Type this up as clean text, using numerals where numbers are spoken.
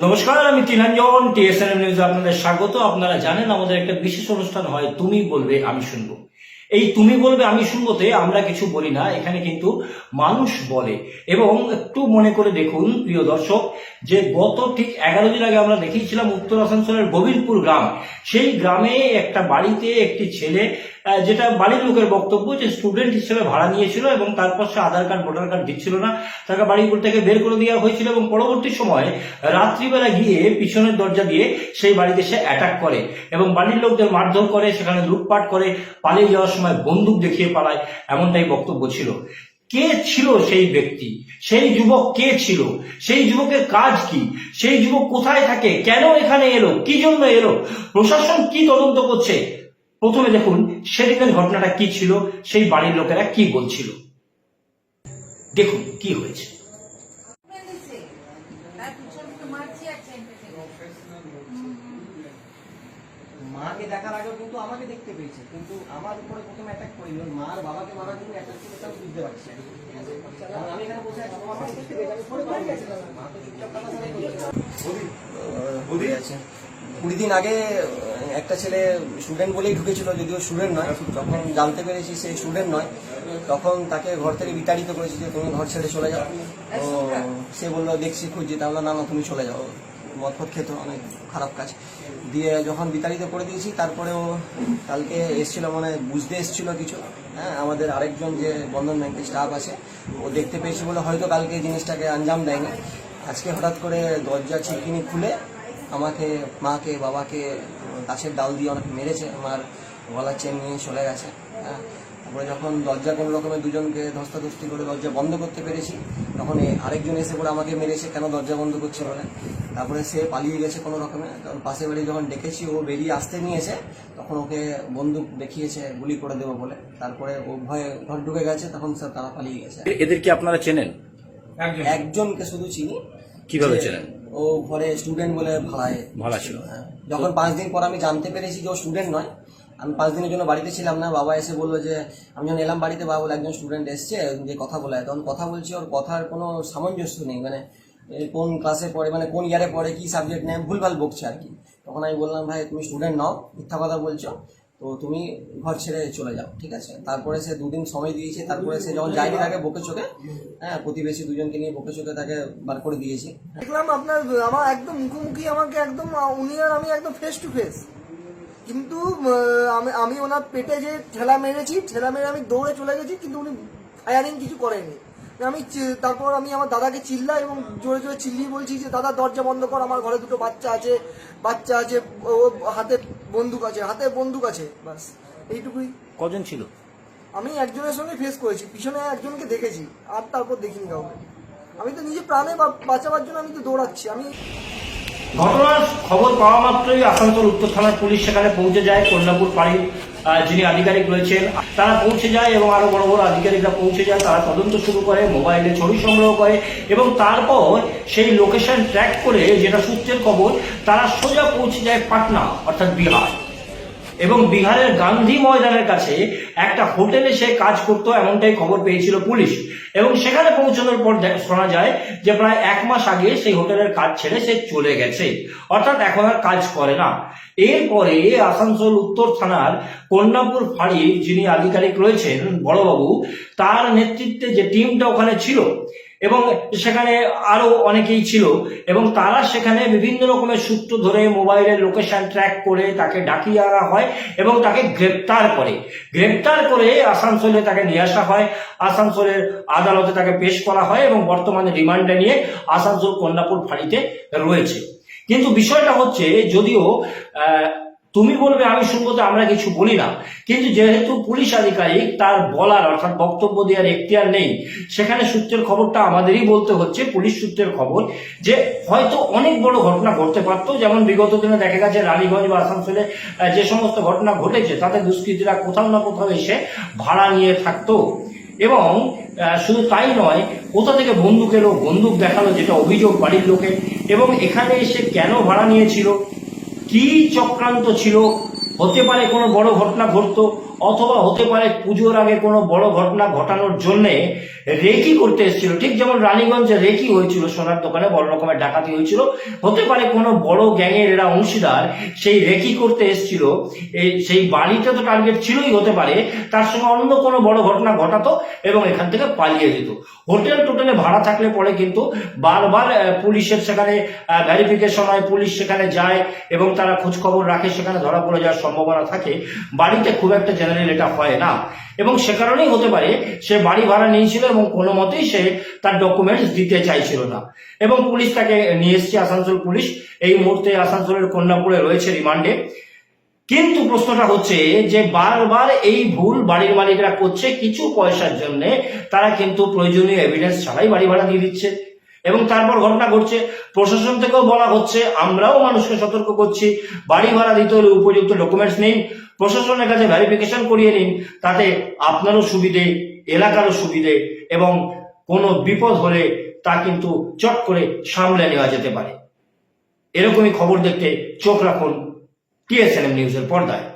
নমস্কার, আমি তিনাঞ্জন টিএসএনএম নিউজে আপনাদের স্বাগত। আপনারা জানেন আমাদের একটা বিশেষ অনুষ্ঠান হয়, তুমি বলবে আমি শুনবো। এই তুমি বলবে আমি শুনবোতে আমরা কিছু বলি না, এখানে কিন্তু মানুষ বলে। এবং একটু মনে করে দেখুন প্রিয় দর্শক, যে গত ঠিক 11 দিন আগে আমরা দেখিয়েছিলাম উত্তর আসানসোলের গোবিন্দপুর গ্রাম। সেই গ্রামে একটা বাড়িতে একটি ছেলে, যেটা বাড়ির লোকের বক্তব্য, যে স্টুডেন্ট হিসেবে ভাড়া নিয়েছিল এবং তারপর সে আধার কার্ড ভোটার কার্ড দিচ্ছিল না, তাকে বাড়ি থেকে বের করে দেওয়া হয়েছিল এবং পরবর্তী সময়ে রাত্রিবেলা গিয়ে পিছনের দরজা দিয়ে সেই বাড়িতে সে অ্যাটাক করে এবং বাড়ির লোকদের মারধর করে, সেখানে লুটপাট করে, পালিয়ে যাওয়ার সময় বন্দুক দেখিয়ে পালায়, এমনটাই বক্তব্য ছিল। কে ছিল সেই ব্যক্তি? সেই যুবক কে ছিল? সেই যুবকের কাজ কি? সেই যুবক কোথায় থাকে? কেন এখানে এলো? কি জন্য এলো? প্রশাসন কি তদন্ত করছে? প্রথমে দেখুন সেদিনের ঘটনাটা কি ছিল, সেই বাড়ির লোকেরা কি বলছিল। দেখুন কি হয়েছে। মাকে দেখার আগেও কিন্তু আমাকে দেখতে পেয়েছে, কিন্তু আমার উপরে প্রথমে অ্যাটাক করিনি। ওর মা আর বাবাকে মারার জন্য অ্যাটাক করেছে, আমি বুঝতে পারছি। কারণ আমি এখানে বসে আছি, আমাকে দেখতে পেয়েছে, আমি সরে পড়ে গেছি। মা তো চুপচাপ কথা শোনাই করছে। 20 দিন আগে একটা ছেলে স্টুডেন্ট বলেই ঢুকেছিল, যদিও স্টুডেন্ট নয়। যখন জানতে পেরেছি সে স্টুডেন্ট নয়, তখন তাকে ঘর থেকে বিতাড়িত করেছি যে তুমি ঘর ছেড়ে চলে যাও। তো সে বললো দেখছি খুঁজছি, তাহলে না না তুমি চলে যাও। মদ ফদ খেত, অনেক খারাপ কাজ। দিয়ে যখন বিতাড়িত করে দিয়েছি, তারপরে ও কালকে এসেছিল, মানে বুঝতে এসেছিল কিছু। হ্যাঁ, আমাদের আরেকজন যে বন্ধন ব্যাংকের স্টাফ আছে, ও দেখতে পেয়েছি বলে হয়তো কালকে জিনিসটাকে আঞ্জাম দেয়নি। আজকে হঠাৎ করে দরজা ছিটকিনি খুলে আমাকে, মাকে, বাবাকে গাছের ডাল দিয়ে অনেক মেরেছে, আমার গলার চেন নিয়ে চলে গেছে। হ্যাঁ, তারপরে যখন দরজা কোনো রকমের দুজনকে ধস্তাধস্তি করে দরজা বন্ধ করতে পেরেছি, তখন আরেকজন এসে করে আমাকে মেরেছে, কেন দরজা বন্ধ করছে বলে। তারপরে সে পালিয়ে গেছে কোনো রকমে। কারণ পাশের বাড়ি যখন ডেকেছি, ও বেরিয়ে আসতে নিয়েছে, তখন ওকে বন্দুক দেখিয়েছে গুলি করে দেবো বলে। তারপরে ও ভয়ে ঘর ঢুকে গেছে, তখন স্যার তারা পালিয়ে গেছে। এদের কি আপনারা চেনেন? একজনকে শুধু চিনি। কিভাবে চেনেন? ও ঘরে স্টুডেন্ট বলে ভাড়া ছিল। হ্যাঁ। যখন 5 দিন পর আমি জানতে পেরেছি যে ও স্টুডেন্ট নয়, আমি 5 দিনের জন্য বাড়িতে ছিলাম না। বাবা এসে বললো যে, আমি যখন এলাম বাড়িতে, বাবা বলে একজন স্টুডেন্ট এসছে, যে কথা বলে। তখন কথা বলছি, ওর কথার কোনো সামঞ্জস্য নেই, মানে কোন ক্লাসে পড়ে, মানে কোন ইয়ারে পড়ে, কি সাবজেক্ট নেয়, ভুলভাল বকছে আর কি। তখন আমি বললাম, ভাই তুমি স্টুডেন্ট নাও, মিথ্যা কথা বলছো, তো তুমি ঘর ছেড়ে চলে যাও, ঠিক আছে। তারপরে সে 2 দিন সময় দিয়েছে। তারপরে সে যখন যায়নি, তাকে বকে চোখে, হ্যাঁ, প্রতিবেশী দুজনকে নিয়ে বকে চোখে তাকে বার করে দিয়েছি। দেখলাম আপনার আমার একদম মুখোমুখি, আমাকে একদম উনি আর আমি একদম ফেস টু ফেস। কিন্তু আমি ওনার পেটে যে ঠেলা মেরেছি, ঠেলা মেরে আমি দৌড়ে চলে গেছি, কিন্তু উনি ফায়ারিং কিছু করেনি। তারপর আমি আমার দাদাকে চিল্লাই এবং জোরে জোরে চিল্লিয়ে বলছি যে, দাদা দরজা বন্ধ কর, আমার ঘরে 2টো বাচ্চা আছে, ও হাতে বন্দুক আছে, বাস এইটুকুই। কজন ছিল? আমি একজনের সঙ্গে ফেস করেছি, পিছনে একজনকে দেখেছি, আর তারপর দেখিনি কাউকে। আমি তো নিজে প্রাণে বাঁচাবার জন্য আমি তো দৌড়াচ্ছি। ঘটনার খবর পাওয়া মাত্রই আসানসোল উত্তর থানার পুলিশ সেখানে পৌঁছে যায়। কন্যাপুর ফাঁড়ির যিনি আধিকারিক রয়েছেন তারা পৌঁছে যায় এবং আরো বড় বড় আধিকারিকরা পৌঁছে যায়। তারা তদন্ত শুরু করে, মোবাইলে ছবি সংগ্রহ করে এবং তারপর সেই লোকেশন ট্র্যাক করে, যেটা সূত্রের খবর, তারা সোজা পৌঁছে যায় পাটনা, অর্থাৎ বিহার। এবং বিহারের গান্ধী ময়দানের কাছে একটা হোটেলে সে কাজ করতো, এমনটাই খবর পেয়েছিল পুলিশ। এবং সেখানে পৌঁছানোর পর শোনা যায় যে প্রায় 1 মাস আগে সেই হোটেলের কাজ ছেড়ে সে চলে গেছে, অর্থাৎ এখন আর কাজ করে না। এরপরে আসানসোল উত্তর থানার কন্যাপুর ফাঁড়ির যিনি আধিকারিক রয়েছেন বড়বাবু, তার নেতৃত্বে যে টিমটা ওখানে ছিল এবং সেখানে আরো অনেকেই ছিল, এবং তারা সেখানে বিভিন্ন রকমের সূত্র ধরে মোবাইলের লোকেশন ট্র্যাক করে তাকে ডাকিয়ে আনা হয় এবং তাকে গ্রেপ্তার করে আসানসোলে তাকে নিয়ে আসা হয়। আসানসোলের আদালতে তাকে পেশ করা হয় এবং বর্তমানে রিমান্ডে নিয়ে আসানসোল কন্যাপুর ফাঁড়িতে রয়েছে। কিন্তু বিষয়টা হচ্ছে, যদিও তুমি বলবে আমি শুনবোতে আমরা কিছু বলি না, কিন্তু যেহেতু পুলিশ আধিকারিক, তার বলার অর্থাৎ বক্তব্য দেওয়ার এখতিয়ার নেই, সেখানে সূত্রের খবরটা আমাদেরই বলতে হচ্ছে। পুলিশ সূত্রের খবর যে হয়তো অনেক বড় ঘটনা ঘটতে পারতো, যেমন বিগত দিনে দেখা গেছে রানীগঞ্জ বা আসানসোলে যে সমস্ত ঘটনা ঘটেছে, তাতে দুষ্কৃতীরা কোথাও না কোথাও এসে ভাড়া নিয়ে থাকতো। এবং শুধু তাই নয়, কোথা থেকে বন্দুক এলো, বন্দুক দেখালো, যেটা অভিযোগ বাড়ির লোকের। এবং এখানে এসে কেন ভাড়া নিয়েছিল, কি চক্রান্ত ছিল, হতে পারে কোনো বড় ঘটনা ঘটতো, অথবা হতে পারে পুজোর আগে কোনো বড় ঘটনা ঘটানোর জন্যে রেকি করতে এসেছিল, ঠিক যেমন রানীগঞ্জে রেকি হয়েছিল, সোনার দোকানে বড় রকমের ডাকাতি হয়েছিল। হতে পারে কোনো বড় গ্যাংয়ের এরা অংশীদার, সেই রেকি করতে এসেছিল, সেই বাড়িতে তো টার্গেট ছিলই, হতে পারে তার সঙ্গে অন্য কোনো বড় ঘটনা ঘটাতো এবং এখান থেকে পালিয়ে যেত। হোটেল টোটেলে ভাড়া থাকলে পরে কিন্তু বারবার পুলিশের সেখানে ভেরিফিকেশন হয়, পুলিশ সেখানে যায় এবং তারা খোঁজ খবর রাখে, সেখানে ধরা পড়ে যাওয়ার সম্ভাবনা থাকে। বাড়িতে খুব একটা জেনারেল এটা হয় না এবং সে কারণেই হতে পারে সে বাড়ি ভাড়া নিয়েছিল এবং কোনো মতেই সে তার ডকুমেন্টস দিতে চাইছিল না এবং পুলিশ তাকে নিয়ে এসছে, আসানসোল পুলিশ এই মুহূর্তে আসানসোলের কন্যাপুরে রয়েছে রিমান্ডে। কিন্তু প্রশ্নটা হচ্ছে যে বারবার এই ভুল বাড়ির মালিকরা করছে কিছু পয়সার জন্য, তারা কিন্তু প্রয়োজনীয় এভিডেন্স ছাড়াই বাড়ি ভাড়া দিয়ে দিচ্ছে এবং তারপর ঘটনা ঘটছে। প্রশাসন থেকেও বলা হচ্ছে, আমরাও মানুষকে সতর্ক করছি, বাড়ি ভাড়া দিতে হলে উপযুক্ত ডকুমেন্টস নিন, প্রশাসনের কাছে ভেরিফিকেশন করিয়ে নিন, তাতে আপনারও সুবিধে, এলাকারও সুবিধে এবং কোনো বিপদ হলে তা কিন্তু চট করে সামলে নেওয়া যেতে পারে। এরকমই খবর দেখতে চোখ রাখুন TSNM নিউজের পর্দায়।